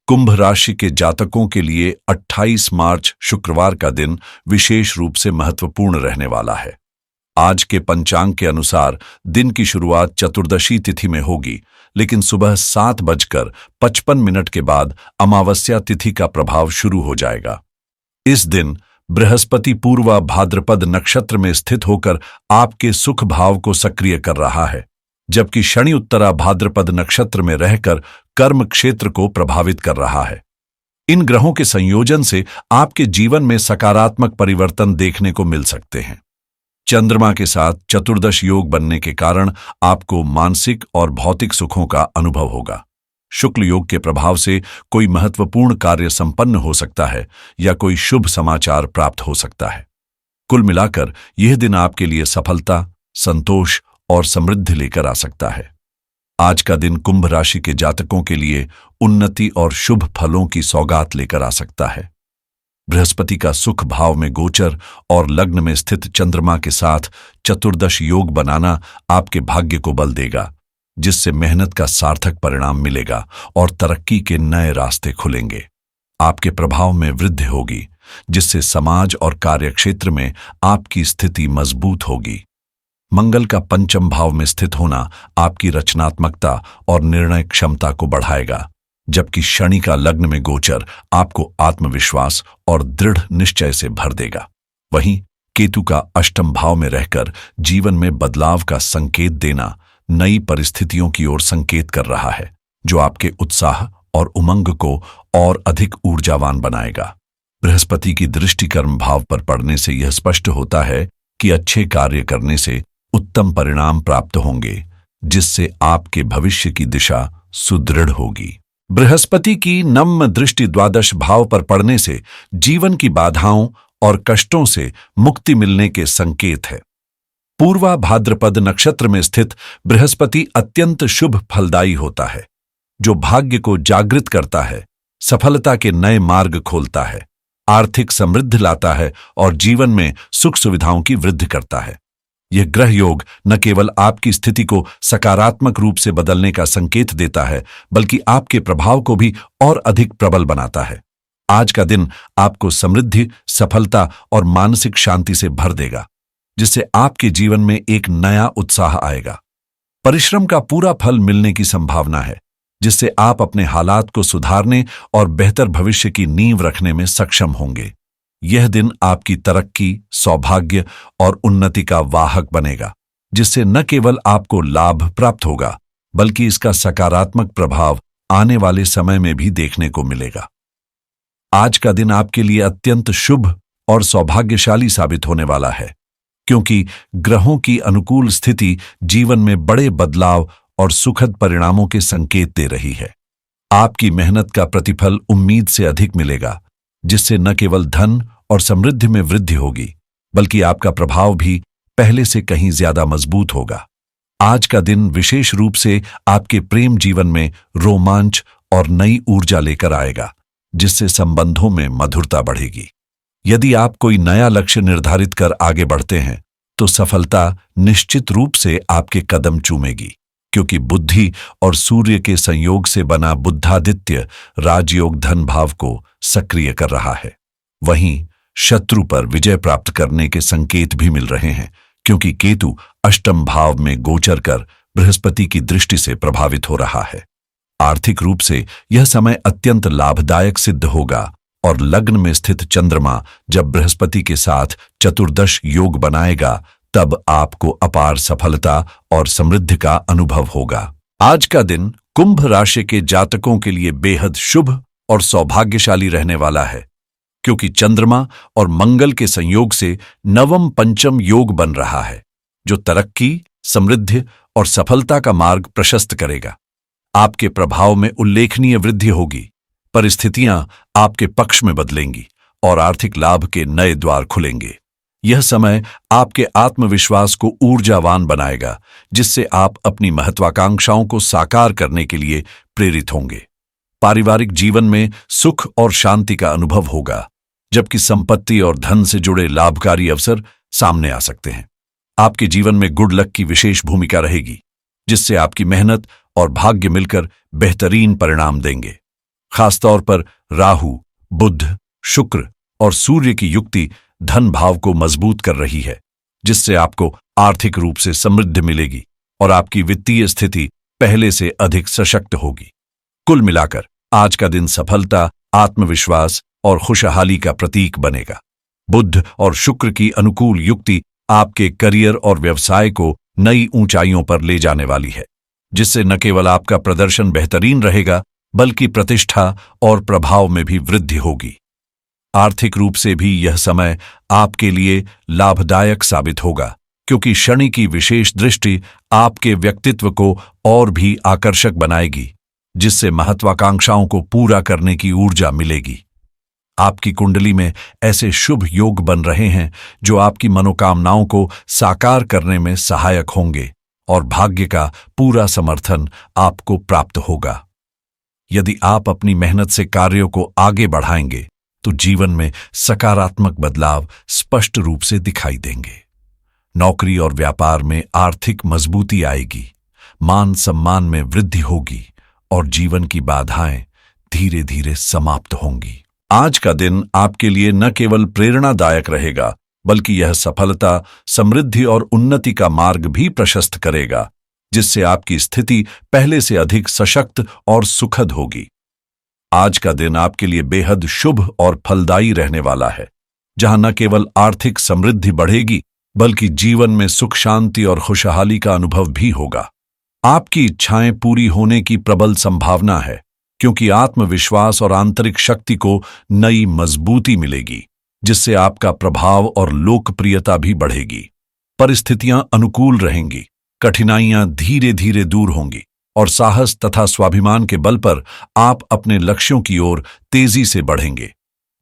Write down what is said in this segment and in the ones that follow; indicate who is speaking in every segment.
Speaker 1: कुंभ राशि के जातकों के लिए 28 मार्च शुक्रवार का दिन विशेष रूप से महत्वपूर्ण रहने वाला है। आज के पंचांग के अनुसार दिन की शुरुआत चतुर्दशी तिथि में होगी, लेकिन सुबह 7:55 के बाद अमावस्या तिथि का प्रभाव शुरू हो जाएगा। इस दिन बृहस्पति पूर्वा भाद्रपद नक्षत्र में स्थित होकर आपके सुख भाव को सक्रिय कर रहा है, जबकि शनि उत्तरा भाद्रपद नक्षत्र में रहकर कर्म क्षेत्र को प्रभावित कर रहा है। इन ग्रहों के संयोजन से आपके जीवन में सकारात्मक परिवर्तन देखने को मिल सकते हैं। चंद्रमा के साथ चतुर्दश योग बनने के कारण आपको मानसिक और भौतिक सुखों का अनुभव होगा। शुक्ल योग के प्रभाव से कोई महत्वपूर्ण कार्य संपन्न हो सकता है या कोई शुभ समाचार प्राप्त हो सकता है। कुल मिलाकर यह दिन आपके लिए सफलता, संतोष और समृद्धि लेकर आ सकता है। आज का दिन कुंभ राशि के जातकों के लिए उन्नति और शुभ फलों की सौगात लेकर आ सकता है। बृहस्पति का सुख भाव में गोचर और लग्न में स्थित चंद्रमा के साथ चतुर्दश योग बनाना आपके भाग्य को बल देगा, जिससे मेहनत का सार्थक परिणाम मिलेगा और तरक्की के नए रास्ते खुलेंगे। आपके प्रभाव में वृद्धि होगी, जिससे समाज और कार्यक्षेत्र में आपकी स्थिति मजबूत होगी। मंगल का पंचम भाव में स्थित होना आपकी रचनात्मकता और निर्णय क्षमता को बढ़ाएगा, जबकि शनि का लग्न में गोचर आपको आत्मविश्वास और दृढ़ निश्चय से भर देगा। वहीं केतु का अष्टम भाव में रहकर जीवन में बदलाव का संकेत देना नई परिस्थितियों की ओर संकेत कर रहा है, जो आपके उत्साह और उमंग को और अधिक ऊर्जावान बनाएगा। बृहस्पति की दृष्टि कर्म भाव पर पड़ने से यह स्पष्ट होता है कि अच्छे कार्य करने से उत्तम परिणाम प्राप्त होंगे, जिससे आपके भविष्य की दिशा सुदृढ़ होगी। बृहस्पति की नम्र दृष्टि द्वादश भाव पर पड़ने से जीवन की बाधाओं और कष्टों से मुक्ति मिलने के संकेत है। पूर्वा भाद्रपद नक्षत्र में स्थित बृहस्पति अत्यंत शुभ फलदायी होता है, जो भाग्य को जागृत करता है, सफलता के नए मार्ग खोलता है, आर्थिक समृद्धि लाता है और जीवन में सुख सुविधाओं की वृद्धि करता है। यह ग्रह योग न केवल आपकी स्थिति को सकारात्मक रूप से बदलने का संकेत देता है, बल्कि आपके प्रभाव को भी और अधिक प्रबल बनाता है। आज का दिन आपको समृद्धि, सफलता और मानसिक शांति से भर देगा, जिससे आपके जीवन में एक नया उत्साह आएगा। परिश्रम का पूरा फल मिलने की संभावना है, जिससे आप अपने हालात को सुधारने और बेहतर भविष्य की नींव रखने में सक्षम होंगे। यह दिन आपकी तरक्की, सौभाग्य और उन्नति का वाहक बनेगा, जिससे न केवल आपको लाभ प्राप्त होगा, बल्कि इसका सकारात्मक प्रभाव आने वाले समय में भी देखने को मिलेगा। आज का दिन आपके लिए अत्यंत शुभ और सौभाग्यशाली साबित होने वाला है, क्योंकि ग्रहों की अनुकूल स्थिति जीवन में बड़े बदलाव और सुखद परिणामों के संकेत दे रही है। आपकी मेहनत का प्रतिफल उम्मीद से अधिक मिलेगा, जिससे न केवल धन और समृद्धि में वृद्धि होगी, बल्कि आपका प्रभाव भी पहले से कहीं ज्यादा मजबूत होगा। आज का दिन विशेष रूप से आपके प्रेम जीवन में रोमांच और नई ऊर्जा लेकर आएगा, जिससे संबंधों में मधुरता बढ़ेगी। यदि आप कोई नया लक्ष्य निर्धारित कर आगे बढ़ते हैं, तो सफलता निश्चित रूप से आपके कदम चूमेगी, क्योंकि बुद्धि और सूर्य के संयोग से बना बुद्धादित्य राजयोग धन भाव को सक्रिय कर रहा है। वहीं शत्रु पर विजय प्राप्त करने के संकेत भी मिल रहे हैं, क्योंकि केतु अष्टम भाव में गोचर कर बृहस्पति की दृष्टि से प्रभावित हो रहा है। आर्थिक रूप से यह समय अत्यंत लाभदायक सिद्ध होगा और लग्न में स्थित चंद्रमा जब बृहस्पति के साथ चतुर्दश योग बनाएगा, तब आपको अपार सफलता और समृद्धि का अनुभव होगा। आज का दिन कुंभ राशि के जातकों के लिए बेहद शुभ और सौभाग्यशाली रहने वाला है, क्योंकि चंद्रमा और मंगल के संयोग से नवम पंचम योग बन रहा है, जो तरक्की, समृद्धि और सफलता का मार्ग प्रशस्त करेगा। आपके प्रभाव में उल्लेखनीय वृद्धि होगी, परिस्थितियां आपके पक्ष में बदलेंगी और आर्थिक लाभ के नए द्वार खुलेंगे। यह समय आपके आत्मविश्वास को ऊर्जावान बनाएगा, जिससे आप अपनी महत्वाकांक्षाओं को साकार करने के लिए प्रेरित होंगे। पारिवारिक जीवन में सुख और शांति का अनुभव होगा, जबकि संपत्ति और धन से जुड़े लाभकारी अवसर सामने आ सकते हैं। आपके जीवन में गुड लक की विशेष भूमिका रहेगी, जिससे आपकी मेहनत और भाग्य मिलकर बेहतरीन परिणाम देंगे। खासतौर पर राहु, बुध, शुक्र और सूर्य की युक्ति धन भाव को मजबूत कर रही है, जिससे आपको आर्थिक रूप से समृद्धि मिलेगी और आपकी वित्तीय स्थिति पहले से अधिक सशक्त होगी। कुल मिलाकर आज का दिन सफलता, आत्मविश्वास और खुशहाली का प्रतीक बनेगा। बुध और शुक्र की अनुकूल युक्ति आपके करियर और व्यवसाय को नई ऊंचाइयों पर ले जाने वाली है, जिससे न केवल आपका प्रदर्शन बेहतरीन रहेगा बल्कि प्रतिष्ठा और प्रभाव में भी वृद्धि होगी। आर्थिक रूप से भी यह समय आपके लिए लाभदायक साबित होगा, क्योंकि शनि की विशेष दृष्टि आपके व्यक्तित्व को और भी आकर्षक बनाएगी, जिससे महत्वाकांक्षाओं को पूरा करने की ऊर्जा मिलेगी। आपकी कुंडली में ऐसे शुभ योग बन रहे हैं जो आपकी मनोकामनाओं को साकार करने में सहायक होंगे और भाग्य का पूरा समर्थन आपको प्राप्त होगा। यदि आप अपनी मेहनत से कार्यों को आगे बढ़ाएंगे तो जीवन में सकारात्मक बदलाव स्पष्ट रूप से दिखाई देंगे। नौकरी और व्यापार में आर्थिक मजबूती आएगी, मान सम्मान में वृद्धि होगी और जीवन की बाधाएं धीरे धीरे समाप्त होंगी। आज का दिन आपके लिए न केवल प्रेरणादायक रहेगा, बल्कि यह सफलता, समृद्धि और उन्नति का मार्ग भी प्रशस्त करेगा, जिससे आपकी स्थिति पहले से अधिक सशक्त और सुखद होगी। आज का दिन आपके लिए बेहद शुभ और फलदायी रहने वाला है, जहां न केवल आर्थिक समृद्धि बढ़ेगी, बल्कि जीवन में सुख, शांति और खुशहाली का अनुभव भी होगा। आपकी इच्छाएं पूरी होने की प्रबल संभावना है, क्योंकि आत्मविश्वास और आंतरिक शक्ति को नई मजबूती मिलेगी, जिससे आपका प्रभाव और लोकप्रियता भी बढ़ेगी। परिस्थितियां अनुकूल रहेंगी, कठिनाइयां धीरे धीरे दूर होंगी और साहस तथा स्वाभिमान के बल पर आप अपने लक्ष्यों की ओर तेजी से बढ़ेंगे।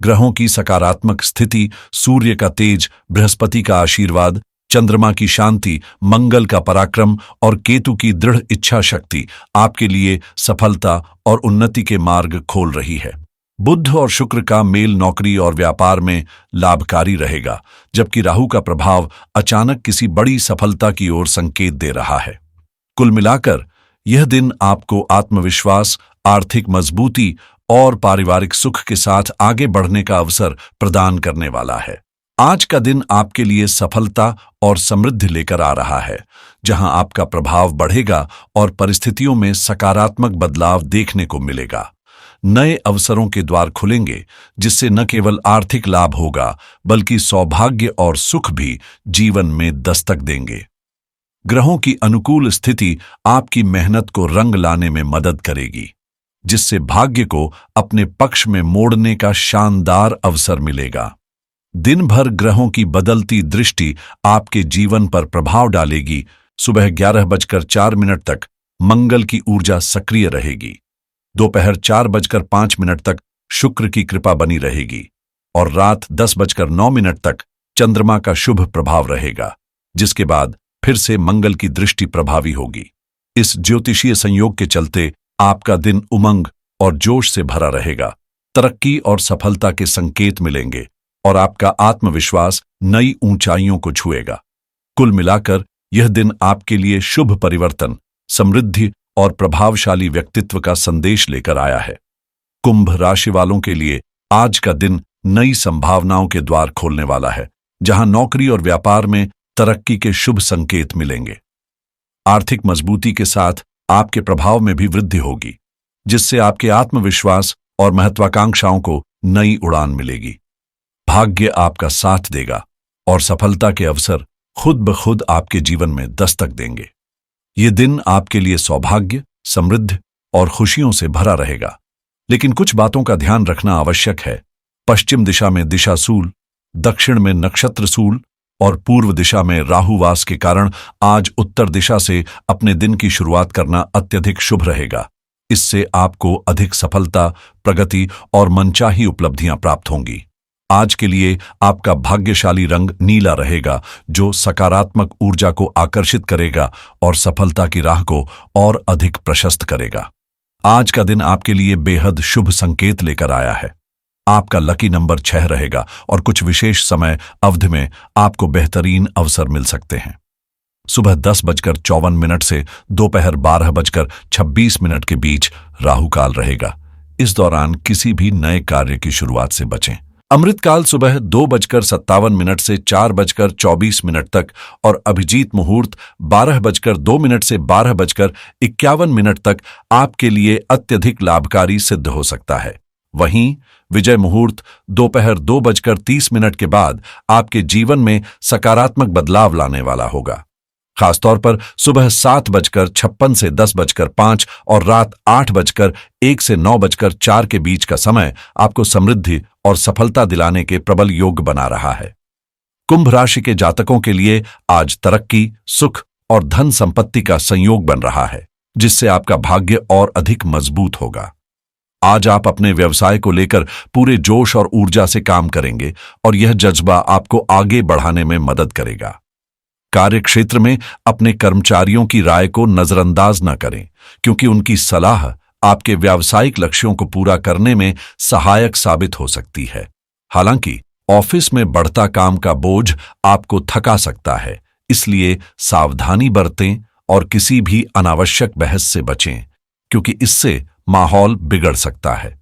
Speaker 1: ग्रहों की सकारात्मक स्थिति, सूर्य का तेज, बृहस्पति का आशीर्वाद, चंद्रमा की शांति, मंगल का पराक्रम और केतु की दृढ़ इच्छा शक्ति आपके लिए सफलता और उन्नति के मार्ग खोल रही है। बुध और शुक्र का मेल नौकरी और व्यापार में लाभकारी रहेगा, जबकि राहु का प्रभाव अचानक किसी बड़ी सफलता की ओर संकेत दे रहा है। कुल मिलाकर यह दिन आपको आत्मविश्वास, आर्थिक मजबूती और पारिवारिक सुख के साथ आगे बढ़ने का अवसर प्रदान करने वाला है। आज का दिन आपके लिए सफलता और समृद्धि लेकर आ रहा है, जहां आपका प्रभाव बढ़ेगा और परिस्थितियों में सकारात्मक बदलाव देखने को मिलेगा। नए अवसरों के द्वार खुलेंगे, जिससे न केवल आर्थिक लाभ होगा, बल्कि सौभाग्य और सुख भी जीवन में दस्तक देंगे। ग्रहों की अनुकूल स्थिति आपकी मेहनत को रंग लाने में मदद करेगी, जिससे भाग्य को अपने पक्ष में मोड़ने का शानदार अवसर मिलेगा। दिन भर ग्रहों की बदलती दृष्टि आपके जीवन पर प्रभाव डालेगी। सुबह 11:04 तक मंगल की ऊर्जा सक्रिय रहेगी, दोपहर 4:05 तक शुक्र की कृपा बनी रहेगी और रात 10:09 तक चंद्रमा का शुभ प्रभाव रहेगा, जिसके बाद फिर से मंगल की दृष्टि प्रभावी होगी। इस ज्योतिषीय संयोग के चलते आपका दिन उमंग और जोश से भरा रहेगा। तरक्की और सफलता के संकेत मिलेंगे और आपका आत्मविश्वास नई ऊंचाइयों को छुएगा। कुल मिलाकर यह दिन आपके लिए शुभ परिवर्तन, समृद्धि और प्रभावशाली व्यक्तित्व का संदेश लेकर आया है। कुंभ राशि वालों के लिए आज का दिन नई संभावनाओं के द्वार खोलने वाला है, जहां नौकरी और व्यापार में तरक्की के शुभ संकेत मिलेंगे। आर्थिक मजबूती के साथ आपके प्रभाव में भी वृद्धि होगी, जिससे आपके आत्मविश्वास और महत्वाकांक्षाओं को नई उड़ान मिलेगी। भाग्य आपका साथ देगा और सफलता के अवसर खुद ब खुद आपके जीवन में दस्तक देंगे। ये दिन आपके लिए सौभाग्य, समृद्धि और खुशियों से भरा रहेगा, लेकिन कुछ बातों का ध्यान रखना आवश्यक है। पश्चिम दिशा में दिशाशूल, दक्षिण में नक्षत्रशूल और पूर्व दिशा में राहुवास के कारण आज उत्तर दिशा से अपने दिन की शुरुआत करना अत्यधिक शुभ रहेगा। इससे आपको अधिक सफलता, प्रगति और मनचाही उपलब्धियां प्राप्त होंगी। आज के लिए आपका भाग्यशाली रंग नीला रहेगा, जो सकारात्मक ऊर्जा को आकर्षित करेगा और सफलता की राह को और अधिक प्रशस्त करेगा। आज का दिन आपके लिए बेहद शुभ संकेत लेकर आया है। आपका लकी नंबर 6 रहेगा और कुछ विशेष समय अवधि में आपको बेहतरीन अवसर मिल सकते हैं। सुबह 10:54 से दोपहर 12:26 के बीच राहु काल रहेगा, इस दौरान किसी भी नए कार्य की शुरुआत से बचें। अमृतकाल सुबह 2:57 से 4:24 तक और अभिजीत मुहूर्त 12:02 से 12:51 तक आपके लिए अत्यधिक लाभकारी सिद्ध हो सकता है। वहीं विजय मुहूर्त दोपहर 2:30 के बाद आपके जीवन में सकारात्मक बदलाव लाने वाला होगा। खासतौर पर सुबह 7:56 से 10:05 और रात 8:01 से 9:04 के बीच का समय आपको समृद्धि और सफलता दिलाने के प्रबल योग बना रहा है। कुंभ राशि के जातकों के लिए आज तरक्की, सुख और धन संपत्ति का संयोग बन रहा है, जिससे आपका भाग्य और अधिक मजबूत होगा। आज आप अपने व्यवसाय को लेकर पूरे जोश और ऊर्जा से काम करेंगे और यह जज्बा आपको आगे बढ़ाने में मदद करेगा। कार्यक्षेत्र में अपने कर्मचारियों की राय को नजरअंदाज न करें, क्योंकि उनकी सलाह आपके व्यावसायिक लक्ष्यों को पूरा करने में सहायक साबित हो सकती है। हालांकि ऑफिस में बढ़ता काम का बोझ आपको थका सकता है, इसलिए सावधानी बरतें और किसी भी अनावश्यक बहस से बचें, क्योंकि इससे माहौल बिगड़ सकता है।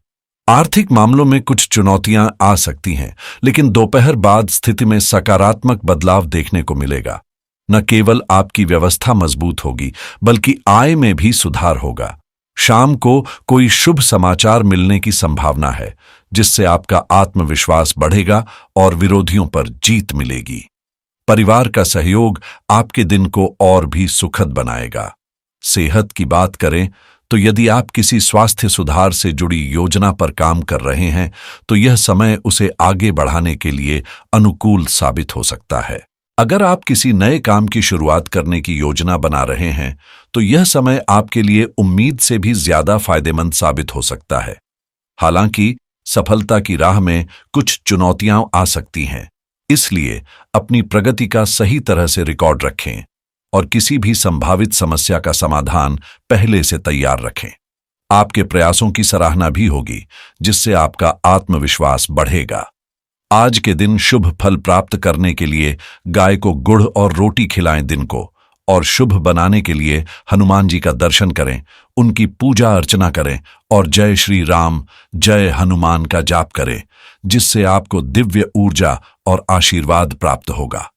Speaker 1: आर्थिक मामलों में कुछ चुनौतियां आ सकती हैं, लेकिन दोपहर बाद स्थिति में सकारात्मक बदलाव देखने को मिलेगा। न केवल आपकी व्यवस्था मजबूत होगी, बल्कि आय में भी सुधार होगा। शाम को कोई शुभ समाचार मिलने की संभावना है, जिससे आपका आत्मविश्वास बढ़ेगा और विरोधियों पर जीत मिलेगी। परिवार का सहयोग आपके दिन को और भी सुखद बनाएगा। सेहत की बात करें तो यदि आप किसी स्वास्थ्य सुधार से जुड़ी योजना पर काम कर रहे हैं, तो यह समय उसे आगे बढ़ाने के लिए अनुकूल साबित हो सकता है। अगर आप किसी नए काम की शुरुआत करने की योजना बना रहे हैं, तो यह समय आपके लिए उम्मीद से भी ज्यादा फायदेमंद साबित हो सकता है। हालांकि सफलता की राह में कुछ चुनौतियां आ सकती हैं, इसलिए अपनी प्रगति का सही तरह से रिकॉर्ड रखें और किसी भी संभावित समस्या का समाधान पहले से तैयार रखें। आपके प्रयासों की सराहना भी होगी, जिससे आपका आत्मविश्वास बढ़ेगा। आज के दिन शुभ फल प्राप्त करने के लिए गाय को गुड़ और रोटी खिलाएं दिन को, और शुभ बनाने के लिए हनुमान जी का दर्शन करें, उनकी पूजा अर्चना करें और जय श्री राम, जय हनुमान का जाप करें, जिससे आपको दिव्य ऊर्जा और आशीर्वाद प्राप्त होगा।